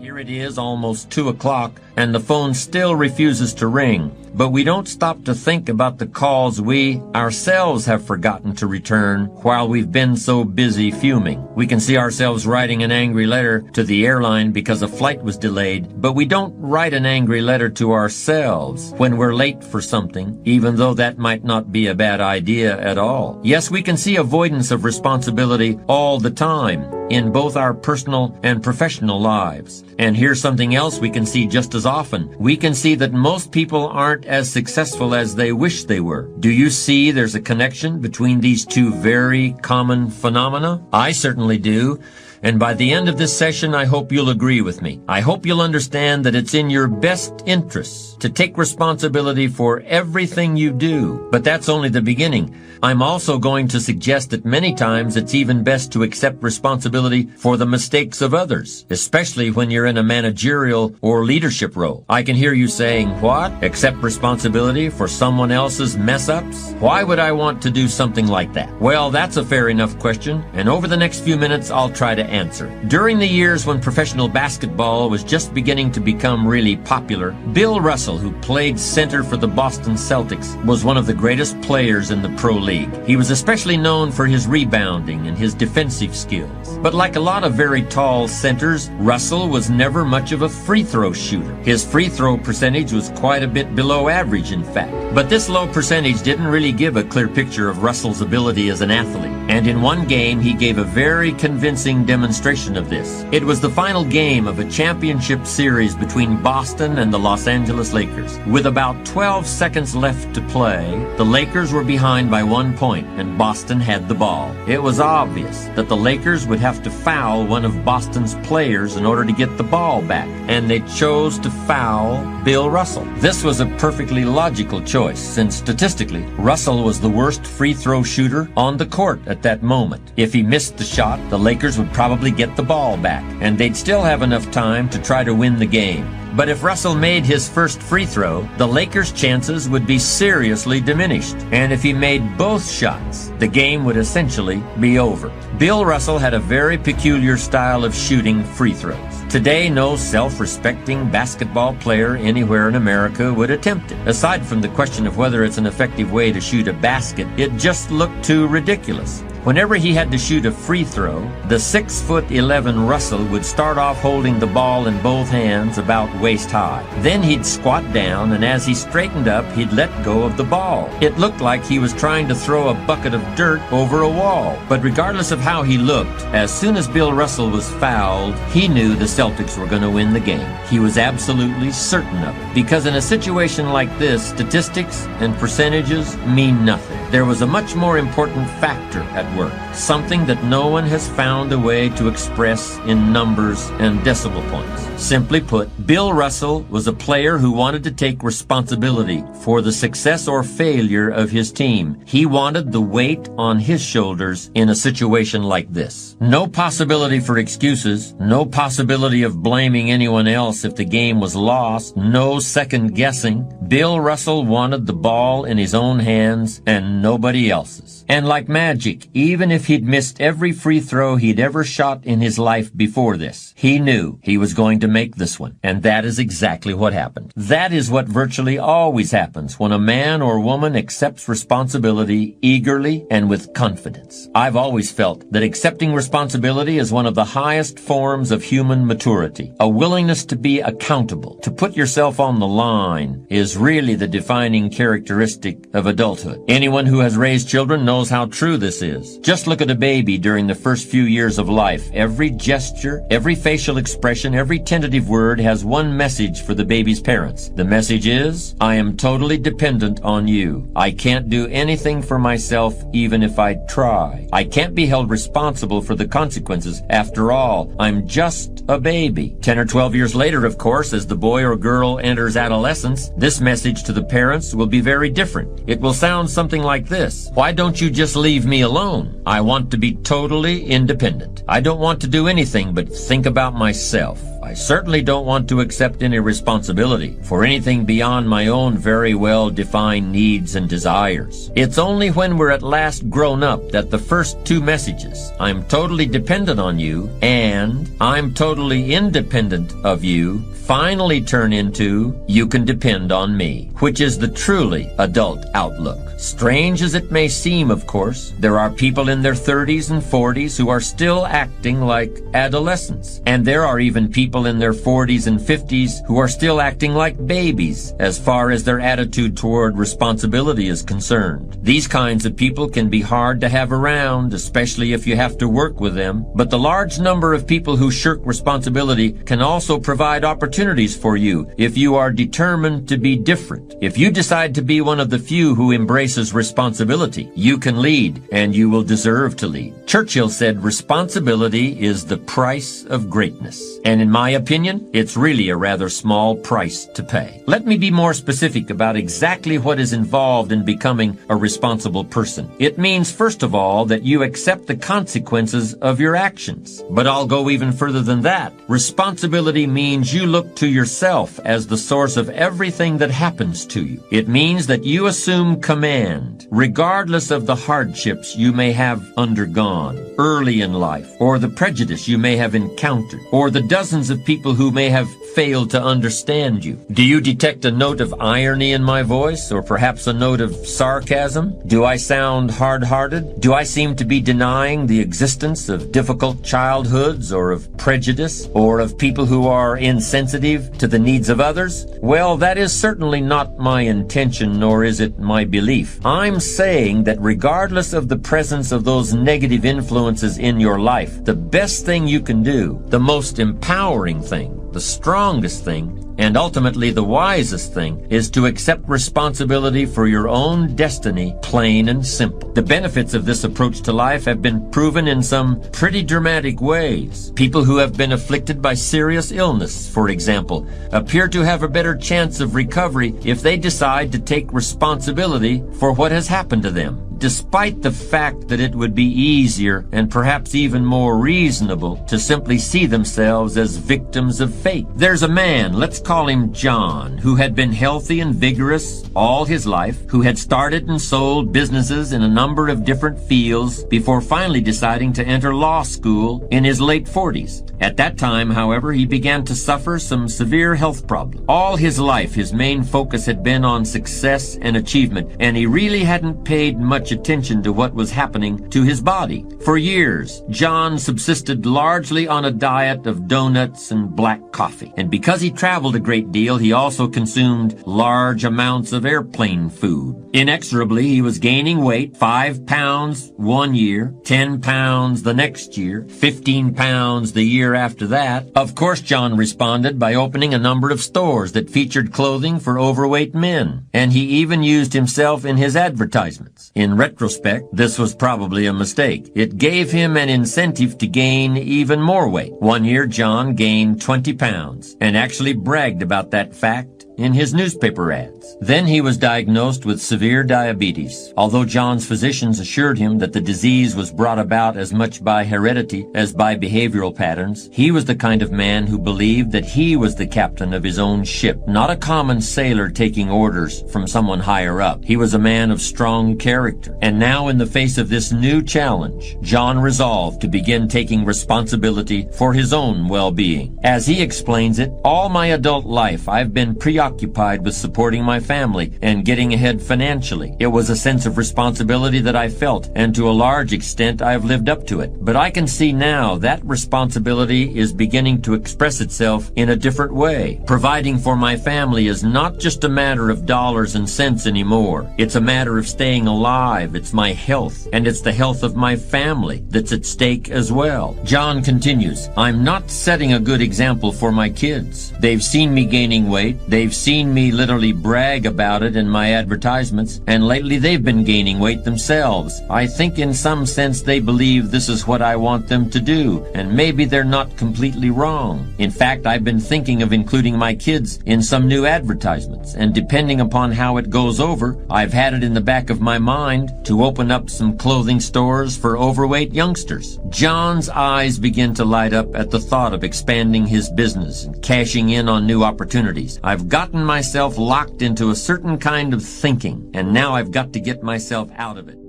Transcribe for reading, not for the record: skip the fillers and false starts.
Here it is, almost 2 o'clock, and the phone still refuses to ring. But we don't stop to think about the calls we ourselves have forgotten to return while we've been so busy fuming. We can see ourselves writing an angry letter to the airline because a flight was delayed, but we don't write an angry letter to ourselves when we're late for something, even though that might not be a bad idea at all. Yes, we can see avoidance of responsibility all the time in both our personal and professional lives. And here's something else we can see just as often. We can see that most people aren't as successful as they wish they were. Do you see there's a connection between these two very common phenomena? I certainly do. And by the end of this session, I hope you'll agree with me. I hope you'll understand that it's in your best interests to take responsibility for everything you do. But that's only the beginning. I'm also going to suggest that many times it's even best to accept responsibility for the mistakes of others, especially when you're in a managerial or leadership role. I can hear you saying, what? Accept responsibility for someone else's mess-ups? Why would I want to do something like that? Well, that's a fair enough question, and over the next few minutes, I'll try to answer. During the years when professional basketball was just beginning to become really popular, Bill Russell, who played center for the Boston Celtics, was one of the greatest players in the pro league. He was especially known for his rebounding and his defensive skills. But like a lot of very tall centers, Russell was never much of a free throw shooter. His free throw percentage was quite a bit below average, in fact. But this low percentage didn't really give a clear picture of Russell's ability as an athlete. And in one game, he gave a very convincing demonstration of this. It was the final game of a championship series between Boston and the Los Angeles Lakers. With about 12 seconds left to play, the Lakers were behind by 1 point, and Boston had the ball. It was obvious that the Lakers would have to foul one of Boston's players in order to get the ball back, and they chose to foul Bill Russell. This was a perfectly logical choice, since statistically, Russell was the worst free throw shooter on the court at that moment. If he missed the shot, the Lakers would probably get the ball back, and they'd still have enough time to try to win the game. But if Russell made his first free throw, the Lakers' chances would be seriously diminished. And if he made both shots, the game would essentially be over. Bill Russell had a very peculiar style of shooting free throws. Today, no self-respecting basketball player anywhere in America would attempt it. Aside from the question of whether it's an effective way to shoot a basket, it just looked too ridiculous. Whenever he had to shoot a free throw, the 6'11" Russell would start off holding the ball in both hands about waist high. Then he'd squat down, and as he straightened up, he'd let go of the ball. It looked like he was trying to throw a bucket of dirt over a wall. But regardless of how he looked, as soon as Bill Russell was fouled, he knew the Celtics were going to win the game. He was absolutely certain of it. Because in a situation like this, statistics and percentages mean nothing. There was a much more important factor at work, something that no one has found a way to express in numbers and decimal points. Simply put, Bill Russell was a player who wanted to take responsibility for the success or failure of his team. He wanted the weight on his shoulders in a situation like this. No possibility for excuses, no possibility of blaming anyone else if the game was lost, no second guessing. Bill Russell wanted the ball in his own hands and nobody else's. And like magic, even if he'd missed every free throw he'd ever shot in his life before this, he knew he was going to make this one. And that is exactly what happened. That is what virtually always happens when a man or woman accepts responsibility eagerly and with confidence. I've always felt that accepting responsibility is one of the highest forms of human maturity. A willingness to be accountable, to put yourself on the line, is really the defining characteristic of adulthood. Anyone who has raised children knows how true this is. Just look at a baby during the first few years of life. Every gesture, every facial expression, every tentative word has one message for the baby's parents. The message is, I am totally dependent on you. I can't do anything for myself even if I try. I can't be held responsible for the consequences. After all, I'm just a baby. 10 or 12 years later, of course, as the boy or girl enters adolescence, this message to the parents will be very different. It will sound something like this. Why don't you just leave me alone? I want to be totally independent. I don't want to do anything but think about myself. I certainly don't want to accept any responsibility for anything beyond my own very well-defined needs and desires. It's only when we're at last grown up that the first two messages, I'm totally dependent on you and I'm totally independent of you, finally turn into you can depend on me, which is the truly adult outlook. Strange as it may seem, of course, there are people in their 30s and 40s who are still acting like adolescents. And there are even people in their 40s and 50s who are still acting like babies as far as their attitude toward responsibility is concerned. These kinds of people can be hard to have around, especially if you have to work with them. But the large number of people who shirk responsibility can also provide opportunities for you if you are determined to be different. If you decide to be one of the few who embraces responsibility, you can lead, and you will deserve to lead. Churchill said responsibility is the price of greatness. And in my opinion, it's really a rather small price to pay. Let me be more specific about exactly what is involved in becoming a responsible person. It means, first of all, that you accept the consequences of your actions. But I'll go even further than that. Responsibility means you look to yourself as the source of everything that happens to you. It means that you assume command, regardless of the hardships you may have undergone early in life, or the prejudice you may have encountered, or the dozens of people who may have failed to understand you. Do you detect a note of irony in my voice, or perhaps a note of sarcasm? Do I sound hard-hearted? Do I seem to be denying the existence of difficult childhoods, or of prejudice, or of people who are insensitive to the needs of others? Well, that is certainly not my intention, nor is it my belief. I'm saying that regardless of the presence of those negative influences in your life, the best thing you can do, the most empowering thing, the strongest thing, and ultimately the wisest thing, is to accept responsibility for your own destiny, plain and simple. The benefits of this approach to life have been proven in some pretty dramatic ways. People who have been afflicted by serious illness, for example, appear to have a better chance of recovery if they decide to take responsibility for what has happened to them, despite the fact that it would be easier and perhaps even more reasonable to simply see themselves as victims of fate. There's a man, let's call him John, who had been healthy and vigorous all his life, who had started and sold businesses in a number of different fields before finally deciding to enter law school in his late 40s. At that time, however, he began to suffer some severe health problems. All his life, his main focus had been on success and achievement, and he really hadn't paid much attention to what was happening to his body. For years, John subsisted largely on a diet of donuts and black coffee. And because he traveled a great deal, he also consumed large amounts of airplane food. Inexorably, he was gaining weight, 5 pounds one year, 10 pounds the next year, 15 pounds the year after that. Of course, John responded by opening a number of stores that featured clothing for overweight men. And he even used himself in his advertisements. In retrospect, this was probably a mistake. It gave him an incentive to gain even more weight. One year, John gained 20 pounds and actually bragged about that fact in his newspaper ads. Then he was diagnosed with severe diabetes. Although John's physicians assured him that the disease was brought about as much by heredity as by behavioral patterns, he was the kind of man who believed that he was the captain of his own ship, not a common sailor taking orders from someone higher up. He was a man of strong character. And now, in the face of this new challenge, John resolved to begin taking responsibility for his own well-being. As he explains it, all my adult life I've been preoccupied with supporting my family and getting ahead financially. It was a sense of responsibility that I felt, and to a large extent I've lived up to it. But I can see now that responsibility is beginning to express itself in a different way. Providing for my family is not just a matter of dollars and cents anymore. It's a matter of staying alive. It's my health, and it's the health of my family that's at stake as well. John continues, I'm not setting a good example for my kids. They've seen me gaining weight. They've They've seen me literally brag about it in my advertisements, and lately they've been gaining weight themselves. I think in some sense they believe this is what I want them to do, and maybe they're not completely wrong. In fact, I've been thinking of including my kids in some new advertisements, and depending upon how it goes over, I've had it in the back of my mind to open up some clothing stores for overweight youngsters. John's eyes begin to light up at the thought of expanding his business and cashing in on new opportunities. I've gotten myself locked into a certain kind of thinking, and now I've got to get myself out of it.